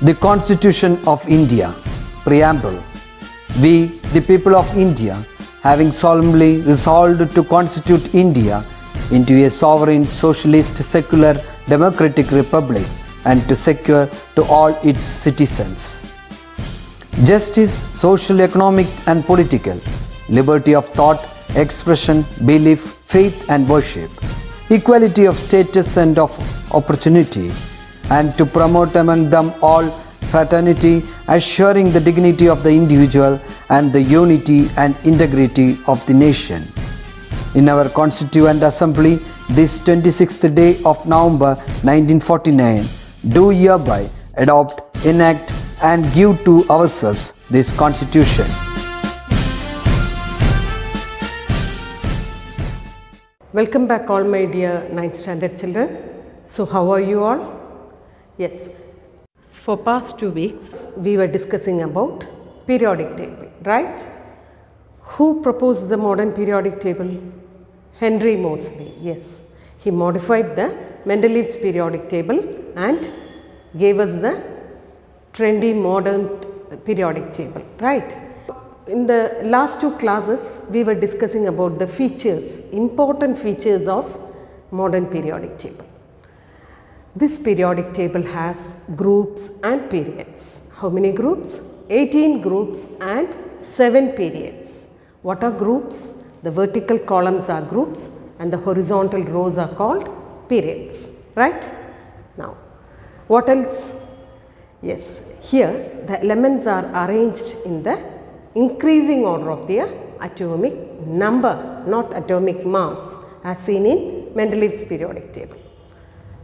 The Constitution of India, Preamble. We, the people of India, having solemnly resolved to constitute India into a sovereign, socialist, secular, democratic republic and to secure to all its citizens justice, social, economic and political, liberty of thought, expression, belief, faith and worship, equality of status and of opportunity, and to promote among them all fraternity, assuring the dignity of the individual and the unity and integrity of the nation. In our Constituent Assembly, this 26th day of November 1949, do hereby adopt, enact and give to ourselves this Constitution. Welcome back all my dear 9th standard children. So how are you all? Yes, for past 2 weeks we were discussing about periodic table, right? Who proposed the modern periodic table? Henry Moseley, yes. He modified the Mendeleev's periodic table and gave us the trendy modern periodic table, right? In the last 2 classes, we were discussing about the features, important features of modern periodic table. This periodic table has groups and periods. How many groups? 18 groups and 7 periods. What are groups? The vertical columns are groups and the horizontal rows are called periods, right? Now, what else? Yes, here the elements are arranged in the increasing order of their atomic number, not atomic mass, as seen in Mendeleev's periodic table.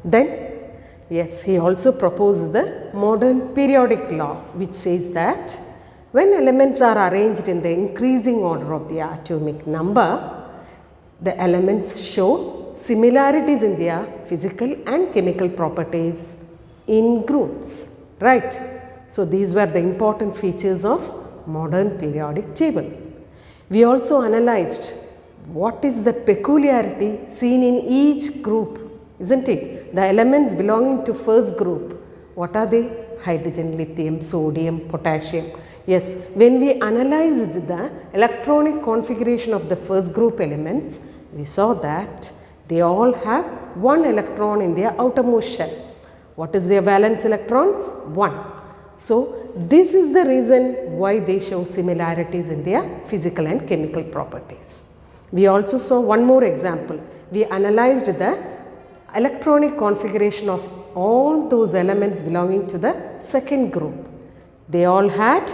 Then, yes, he also proposes the modern periodic law, which says that when elements are arranged in the increasing order of the atomic number, the elements show similarities in their physical and chemical properties in groups, right? So, these were the important features of modern periodic table. We also analyzed what is the peculiarity seen in each group, isn't it? The elements belonging to first group, what are they? Hydrogen, lithium, sodium, potassium. Yes, when we analyzed the electronic configuration of the first group elements, we saw that they all have 1 electron in their outermost shell. What is their valence electrons? 1. So, this is the reason why they show similarities in their physical and chemical properties. We also saw one more example. We analyzed the electronic configuration of all those elements belonging to the second group. They all had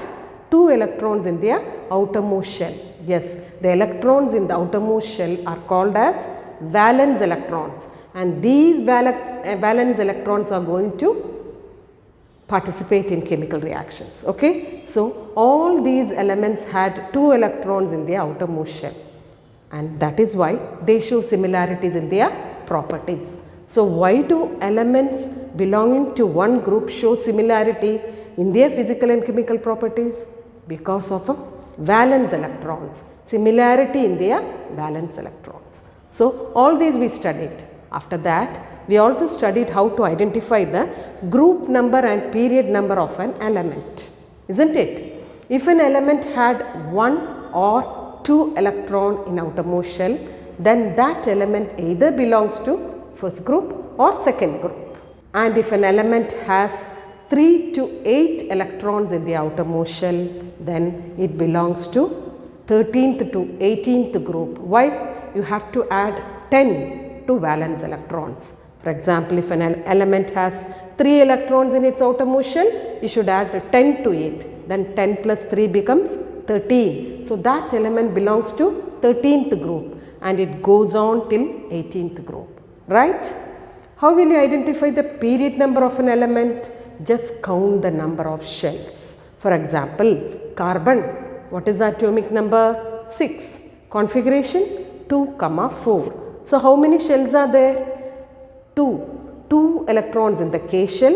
2 electrons in their outermost shell. Yes, the electrons in the outermost shell are called as valence electrons, and these valence electrons are going to participate in chemical reactions. Okay? So, all these elements had 2 electrons in their outermost shell, and that is why they show similarities in their properties. So, why do elements belonging to one group show similarity in their physical and chemical properties? Because of valence electrons, similarity in their valence electrons. So, all these we studied. After that, we also studied how to identify the group number and period number of an element, isn't it? If an element had 1 or 2 electron in outermost shell, then that element either belongs to first group or second group. And if an element has 3 to 8 electrons in the outermost shell, then it belongs to 13th to 18th group. Why? You have to add 10 to valence electrons. For example, if an element has 3 electrons in its outermost shell, you should add 10 to 8. Then 10 plus 3 becomes 13. So, that element belongs to 13th group and it goes on till 18th group, right? How will you identify the period number of an element? Just count the number of shells. For example, carbon, what is the atomic number? 6. Configuration 2, 4. So, how many shells are there? 2 electrons in the K shell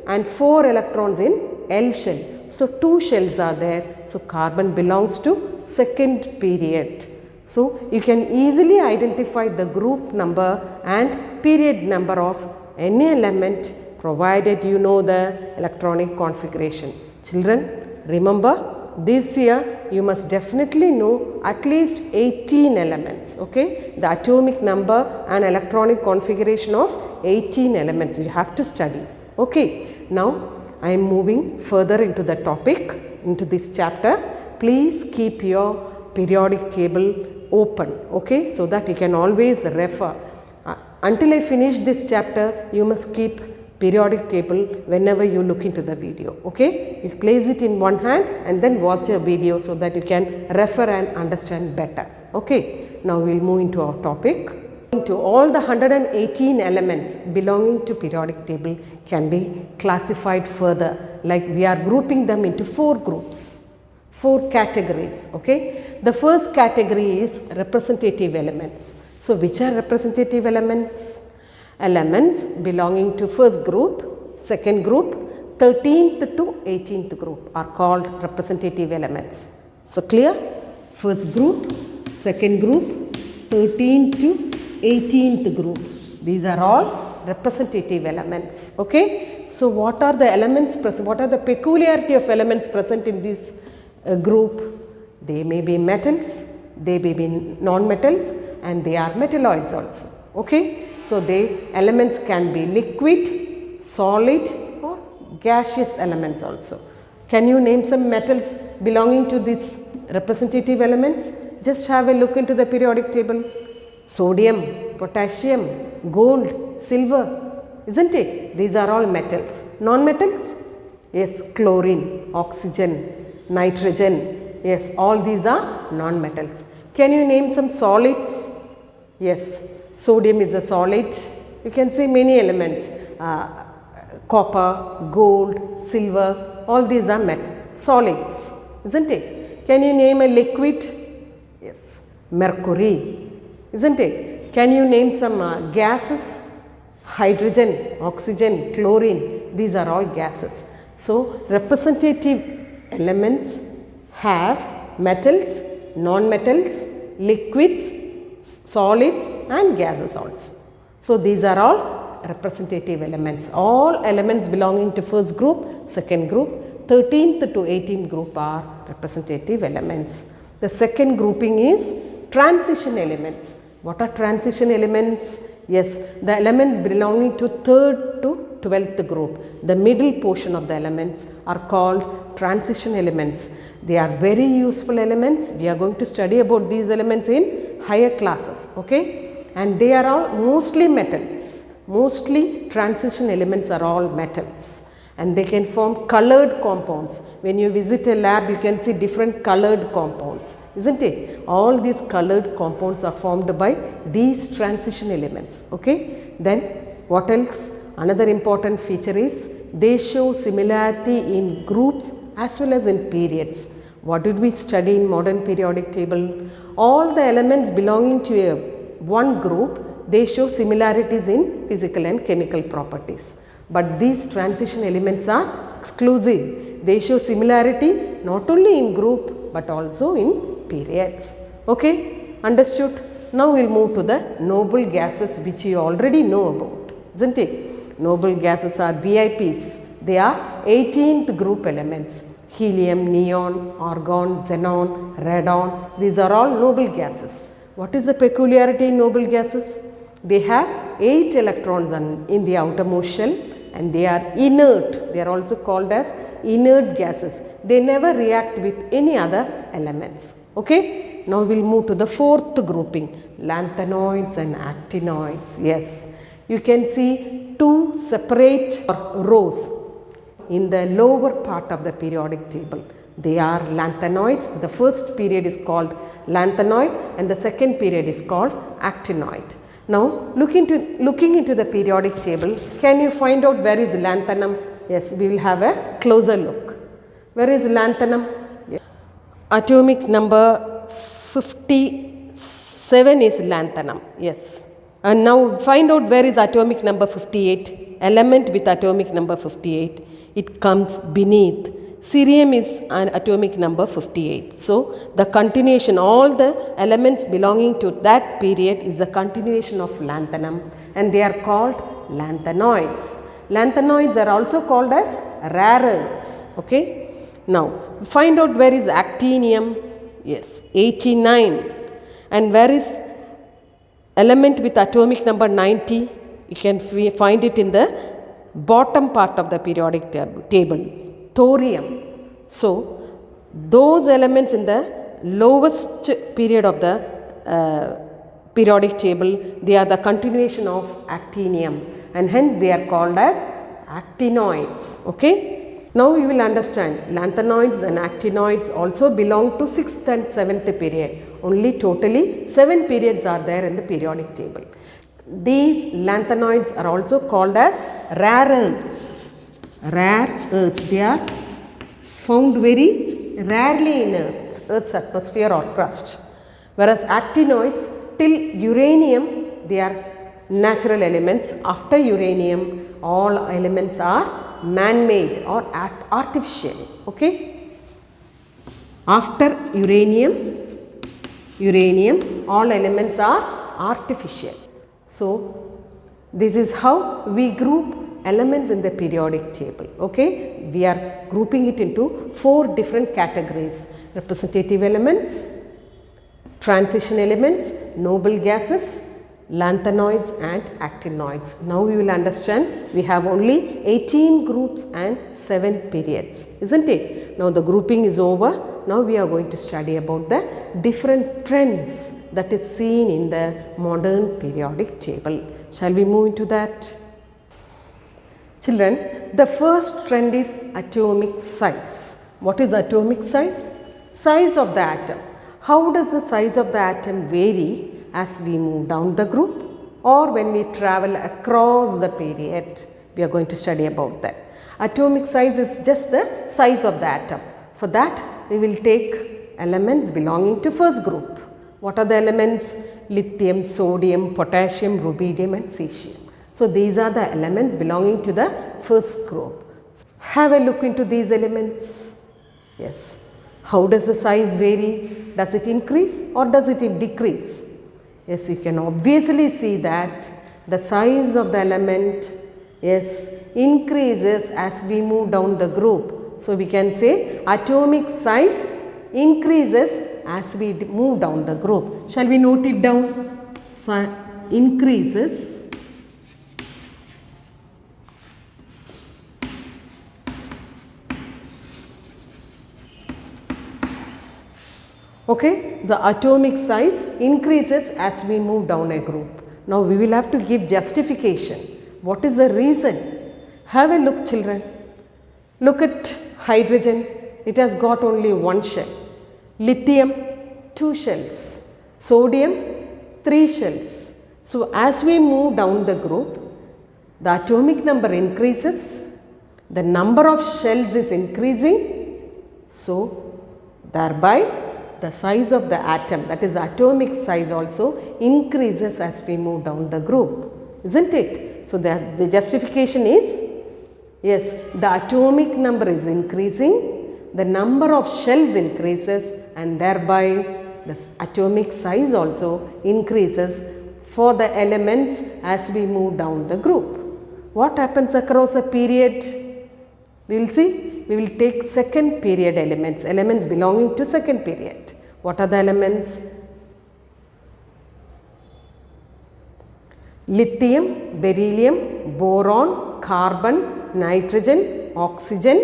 and 4 electrons in L shell. So, 2 shells are there. So, carbon belongs to second period. So, you can easily identify the group number and period number of any element provided you know the electronic configuration. Children, remember this year you must definitely know at least 18 elements, okay? The atomic number and electronic configuration of 18 elements you have to study, okay? Now I am moving further into the topic, into this chapter. Please keep your periodic table open, okay, so that you can always refer. Until I finish this chapter, you must keep periodic table whenever you look into the video, okay. You place it in one hand and then watch a video so that you can refer and understand better, okay. Now we will move into our topic. Into all the 118 elements belonging to periodic table can be classified further, like we are grouping them into 4 groups, 4 categories, okay. The first category is representative elements. So which are representative elements? Elements belonging to first group, second group, 13th to 18th group are called representative elements. So clear? First group, second group, 13th to 18th group. These are all representative elements, okay. So what are the elements present? What are the peculiarity of elements present in this group? They may be metals, they may be non-metals, and they are metalloids also, okay. So the elements can be liquid, solid or gaseous elements also. Can you name some metals belonging to these representative elements? Just have a look into the periodic table. Sodium, potassium, gold, silver, isn't it? These are all metals. Non-metals? Yes, chlorine, oxygen, nitrogen. Yes, all these are non-metals. Can you name some solids? Yes, sodium is a solid. You can see many elements, copper, gold, silver, all these are solids, isn't it? Can you name a liquid? Yes, mercury, isn't it? Can you name some gases? Hydrogen, oxygen, chlorine, these are all gases. So representative elements have metals, non-metals, liquids, solids and gases also. So these are all representative elements. All elements belonging to first group, second group, 13th to 18th group are representative elements. The second grouping is transition elements. What are transition elements? Yes, the elements belonging to 3rd to 12th group, the middle portion of the elements are called transition elements. They are very useful elements. We are going to study about these elements in higher classes, okay. And they are all mostly metals. Mostly transition elements are all metals. And they can form colored compounds. When you visit a lab, you can see different colored compounds, isn't it? All these colored compounds are formed by these transition elements, okay. Then what else? Another important feature is they show similarity in groups as well as in periods. What did we study in modern periodic table? All the elements belonging to one group, they show similarities in physical and chemical properties. But these transition elements are exclusive. They show similarity not only in group but also in periods. Okay, understood? Now we will move to the noble gases which you already know about, isn't it? Noble gases are VIPs. They are 18th group elements. Helium, neon, argon, xenon, radon. These are all noble gases. What is the peculiarity in noble gases? They have 8 electrons in the outermost shell and they are inert. They are also called as inert gases. They never react with any other elements. Okay? Now we will move to the 4th grouping, lanthanoids and actinoids. Yes, you can see 2 separate rows in the lower part of the periodic table. They are lanthanoids. The first period is called lanthanoid and the second period is called actinoid. Now looking into the periodic table, can you find out where is lanthanum? Yes, we will have a closer look. Where is lanthanum? Yes. Atomic number 57 is lanthanum. Yes. And now find out where is atomic number 58. Element with atomic number 58. It comes beneath. Cerium is an atomic number 58. So the continuation, all the elements belonging to that period is the continuation of lanthanum and they are called lanthanoids. Lanthanoids are also called as rare earths. Okay. Now find out where is actinium. Yes, 89. And where is element with atomic number 90? You can find it in the bottom part of the periodic table. Thorium. So those elements in the lowest period of the periodic table, they are the continuation of actinium, and hence they are called as actinoids. Okay. Now you will understand lanthanoids and actinoids also belong to 6th and 7th period. Only totally 7 periods are there in the periodic table. These lanthanoids are also called as rare earths. Rare earths, they are found very rarely in Earth's atmosphere or crust. Whereas actinoids, till uranium, they are natural elements. After uranium, all elements are man-made or artificial. Okay. After uranium, all elements are artificial. So this is how we group elements in the periodic table. Okay. We are grouping it into 4 different categories: representative elements, transition elements, noble gases, lanthanoids and actinoids. Now we will understand we have only 18 groups and 7 periods, isn't it? Now the grouping is over. Now we are going to study about the different trends that is seen in the modern periodic table. Shall we move into that? Children, the first trend is atomic size. What is atomic size? Size of the atom. How does the size of the atom vary as we move down the group or when we travel across the period? We are going to study about that. Atomic size is just the size of the atom. For that, we will take elements belonging to first group. What are the elements? Lithium, sodium, potassium, rubidium and cesium. So these are the elements belonging to the first group. Have a look into these elements. Yes. How does the size vary? Does it increase or does it decrease? Yes, you can obviously see that the size of the element, yes, increases as we move down the group. So we can say atomic size increases as we move down the group. Shall we note it down? Increases Okay, the atomic size increases as we move down a group. Now we will have to give justification. What is the reason? Have a look, children. Look at hydrogen. It has got only one shell. Lithium, 2 shells. Sodium, 3 shells. So as we move down the group, the atomic number increases. The number of shells is increasing. So thereby the size of the atom, that is the atomic size, also increases as we move down the group, isn't it? So the justification is, yes, the atomic number is increasing, the number of shells increases, and thereby the atomic size also increases for the elements as we move down the group. What happens across a period? We will see. We will take second period elements, elements belonging to second period. What are the elements? Lithium, beryllium, boron, carbon, nitrogen, oxygen,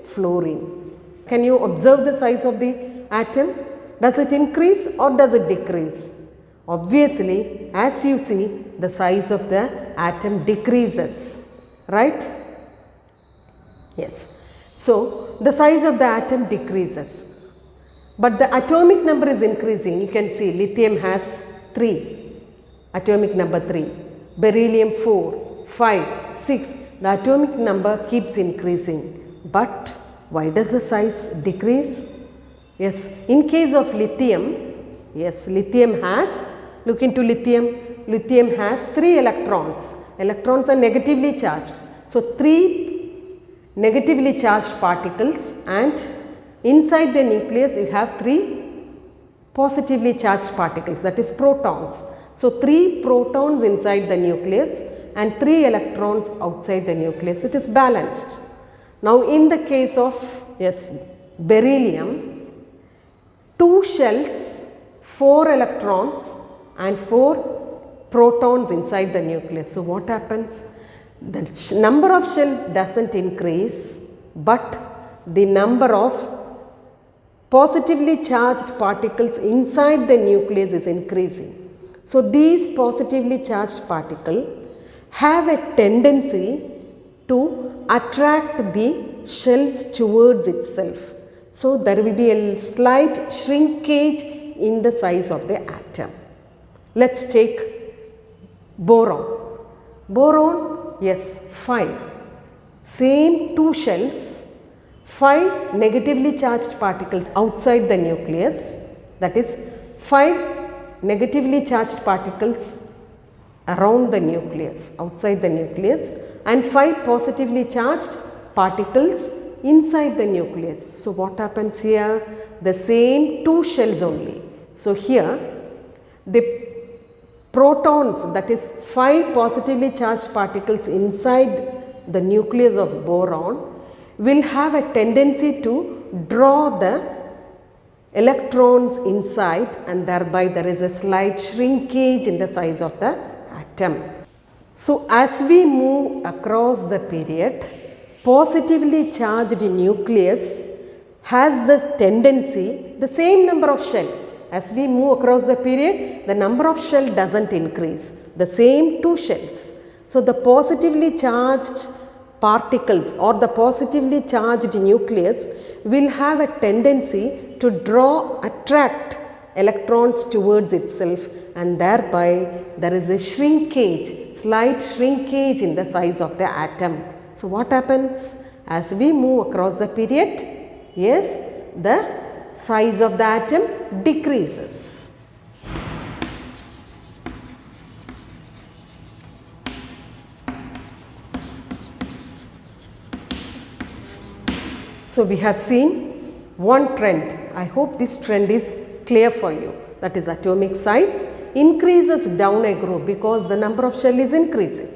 fluorine. Can you observe the size of the atom? Does it increase or does it decrease? Obviously, as you see, the size of the atom decreases, right? Yes. So the size of the atom decreases, but the atomic number is increasing. You can see lithium has 3, atomic number 3, beryllium 4, 5, 6. The atomic number keeps increasing, but why does the size decrease? Yes, in case of lithium, yes, lithium has, look into lithium, lithium has 3 electrons. Electrons are negatively charged. So 3 negatively charged particles, and inside the nucleus you have 3 positively charged particles, that is protons. So 3 protons inside the nucleus, and 3 electrons outside the nucleus. It is balanced. Now in the case of beryllium, 2 shells, 4 electrons and 4 protons inside the nucleus. So what happens? The number of shells doesn't increase, but the number of positively charged particles inside the nucleus is increasing. So these positively charged particles have a tendency to attract the shells towards itself. So there will be a slight shrinkage in the size of the atom. Let's take boron. Boron, yes, 5. Same 2 shells, 5 negatively charged particles outside the nucleus, that is 5 negatively charged particles around the nucleus, outside the nucleus, and 5 positively charged particles inside the nucleus. So what happens here? The same 2 shells only. So here the protons, that is 5 positively charged particles inside the nucleus of boron, will have a tendency to draw the electrons inside, and thereby there is a slight shrinkage in the size of the atom. So as we move across the period, positively charged nucleus has the tendency, the same number of shell. As we move across the period, the number of shell doesn't increase, the same 2 shells. So the positively charged particles or the positively charged nucleus will have a tendency to attract electrons towards itself, and thereby there is a shrinkage, slight shrinkage in the size of the atom. So what happens? As we move across the period, yes, the size of the atom decreases. So we have seen one trend. I hope this trend is clear for you. That is, atomic size increases down a group because the number of shell is increasing,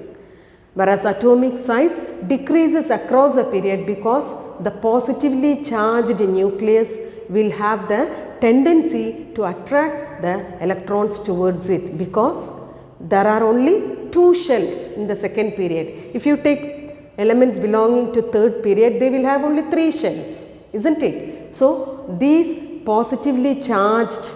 whereas atomic size decreases across a period because the positively charged nucleus will have the tendency to attract the electrons towards it, because there are only 2 shells in the second period. If you take elements belonging to third period, they will have only 3 shells, isn't it? So these positively charged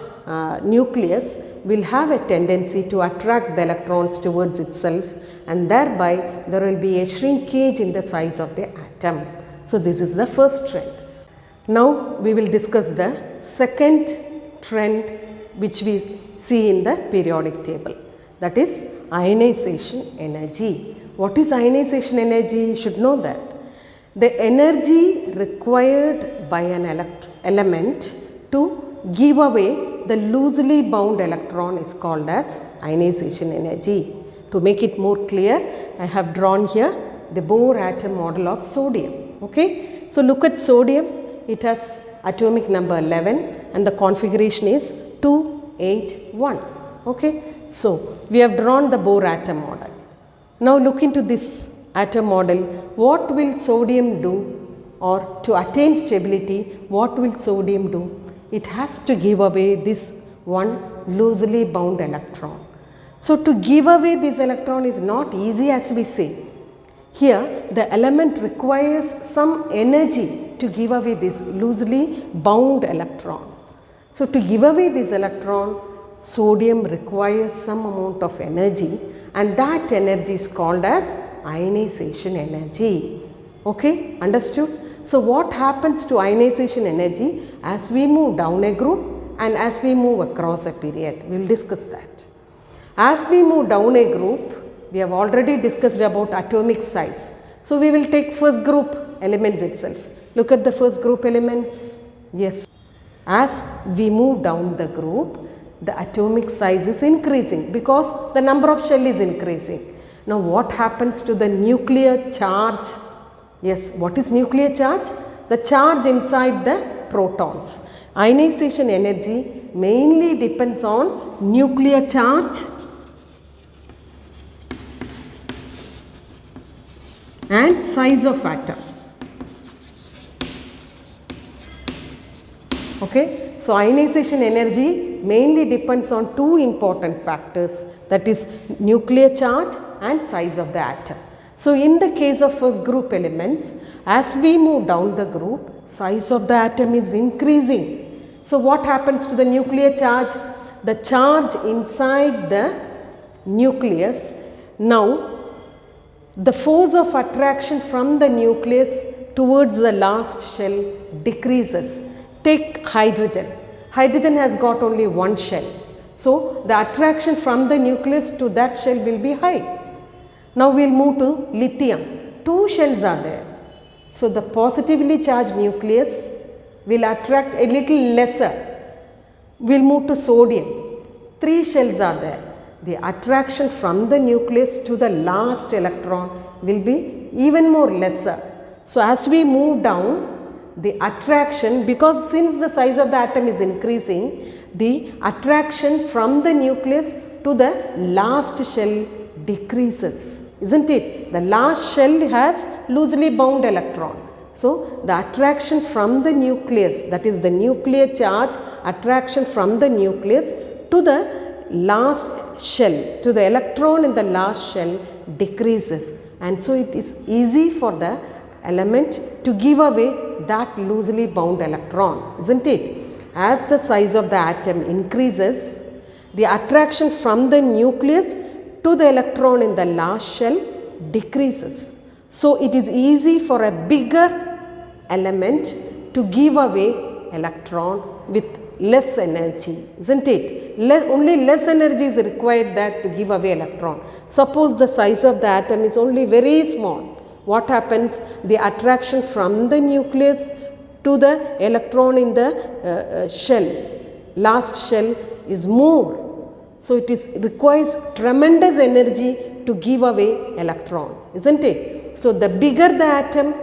nucleus will have a tendency to attract the electrons towards itself, and thereby there will be a shrinkage in the size of the atom. So this is the first trend. Now we will discuss the second trend which we see in the periodic table, that is ionization energy. What is ionization energy? You should know that. The energy required by an element to give away the loosely bound electron is called as ionization energy. To make it more clear, I have drawn here the Bohr atom model of sodium. Okay? So look at sodium. It has atomic number 11 and the configuration is 281. Okay? So we have drawn the Bohr atom model. Now look into this atom model. What will sodium do, or to attain stability, what will sodium do? It has to give away this one loosely bound electron. So to give away this electron is not easy as we say. Here the element requires some energy to give away this loosely bound electron. So to give away this electron, sodium requires some amount of energy, and that energy is called as ionization energy. Okay, understood? So what happens to ionization energy as we move down a group and as we move across a period? We will discuss that. As we move down a group, we have already discussed about atomic size. So we will take first group elements itself. Look at the first group elements. Yes. As we move down the group, the atomic size is increasing because the number of shell is increasing. Now what happens to the nuclear charge? Yes, what is nuclear charge? The charge inside the protons. Ionization energy mainly depends on nuclear charge and size of atom. Okay. So, ionization energy mainly depends on two important factors, that is nuclear charge and size of the atom. So, in the case of first group elements, as we move down the group, size of the atom is increasing. So, what happens to the nuclear charge? The charge inside the nucleus, now the force of attraction from the nucleus towards the last shell decreases. Take hydrogen. Hydrogen has got only one shell. So, the attraction from the nucleus to that shell will be high. Now, we will move to lithium. Two shells are there. So, the positively charged nucleus will attract a little lesser. We will move to sodium. Three shells are there. The attraction from the nucleus to the last electron will be even more lesser. So, as we move down, the attraction, because since the size of the atom is increasing, the attraction from the nucleus to the last shell decreases, isn't it? The last shell has loosely bound electron. So, the attraction from the nucleus, that is the nuclear charge attraction from the nucleus to the last shell, to the electron in the last shell decreases, and so it is easy for the element to give away that loosely bound electron, isn't it? As the size of the atom increases, the attraction from the nucleus to the electron in the last shell decreases. So, it is easy for a bigger element to give away electron with less energy, isn't it? Only less energy is required that to give away electron. Suppose the size of the atom is only very small. What happens? The attraction from the nucleus to the electron in the shell, last shell, is more. So, it requires tremendous energy to give away electron, isn't it? So, the bigger the atom,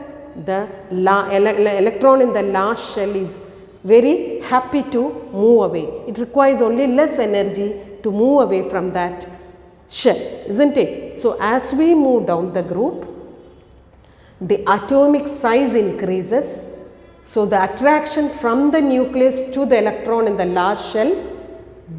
the electron in the last shell is very happy to move away. It requires only less energy to move away from that shell, isn't it? So, as we move down the group, the atomic size increases. So, the attraction from the nucleus to the electron in the last shell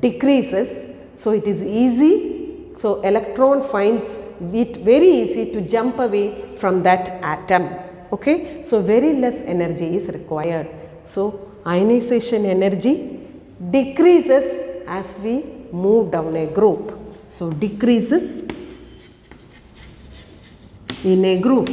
decreases. So, it is easy. So, electron finds it very easy to jump away from that atom. Okay? So, very less energy is required. So, ionization energy decreases as we move down a group. So, decreases in a group.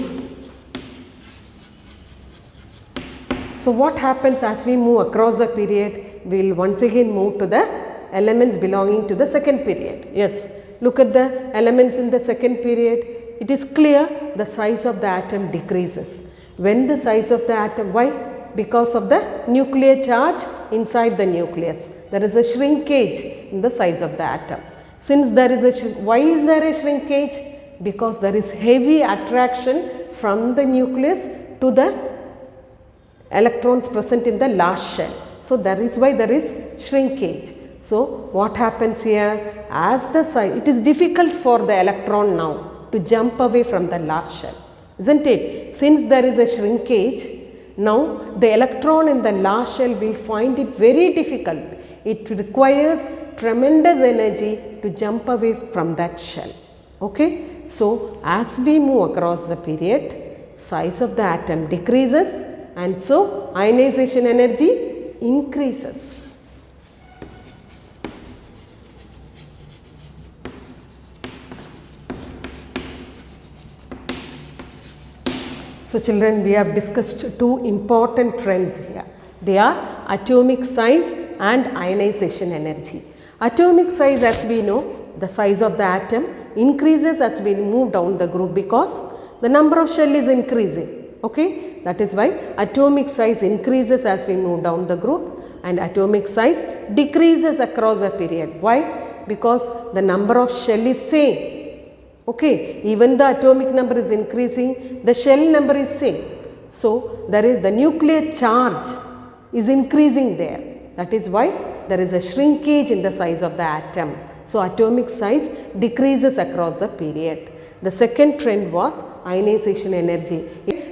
So, what happens as we move across the period? We will once again move to the elements belonging to the second period. Yes, look at the elements in the second period. It is clear the size of the atom decreases. When the size of the atom, why? Because of the nuclear charge inside the nucleus. There is a shrinkage in the size of the atom. Since there is why is there a shrinkage? Because there is heavy attraction from the nucleus to the electrons present in the last shell. So, that is why there is shrinkage. So, what happens here? As the size, it is difficult for the electron now to jump away from the last shell, isn't it? Since there is a shrinkage, now the electron in the last shell will find it very difficult. It requires tremendous energy to jump away from that shell. Okay? So, as we move across the period, size of the atom decreases, and so ionization energy increases. So, children, we have discussed two important trends here. They are atomic size and ionization energy. Atomic size, as we know, the size of the atom increases as we move down the group because the number of shell is increasing. Okay? That is why atomic size increases as we move down the group and atomic size decreases across a period. Why? Because the number of shell is same. Okay? Even the atomic number is increasing, the shell number is same. So, there is the nuclear charge is increasing there. That is why there is a shrinkage in the size of the atom. So, atomic size decreases across the period. The second trend was ionization energy.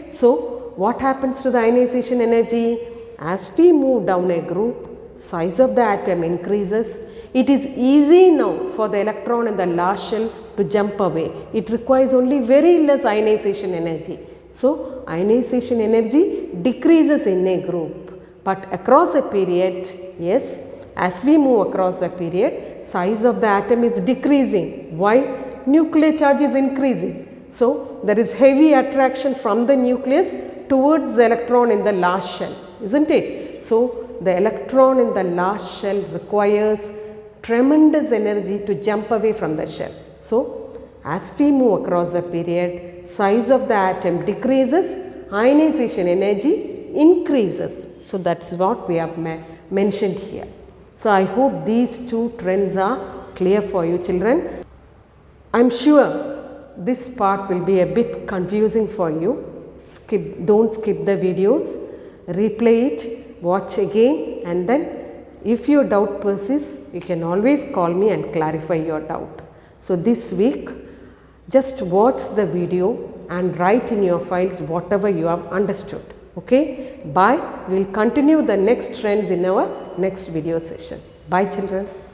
So what happens to the ionization energy? As we move down a group, size of the atom increases. It is easy now for the electron in the last shell to jump away. It requires only very less ionization energy. So ionization energy decreases in a group, but across a period, yes, as we move across the period, size of the atom is decreasing. Why? Nuclear charge is increasing. So there is heavy attraction from the nucleus towards the electron in the last shell, isn't it? So the electron in the last shell requires tremendous energy to jump away from the shell. So as we move across the period, size of the atom decreases, ionization energy increases. So that is what we have mentioned here. So I hope these two trends are clear for you children. I am sure this part will be a bit confusing for you. Don't skip the videos, replay it, watch again, and then if your doubt persists, you can always call me and clarify your doubt. So this week, just watch the video and write in your files whatever you have understood. Okay? Bye. We will continue the next trends in our next video session. Bye children.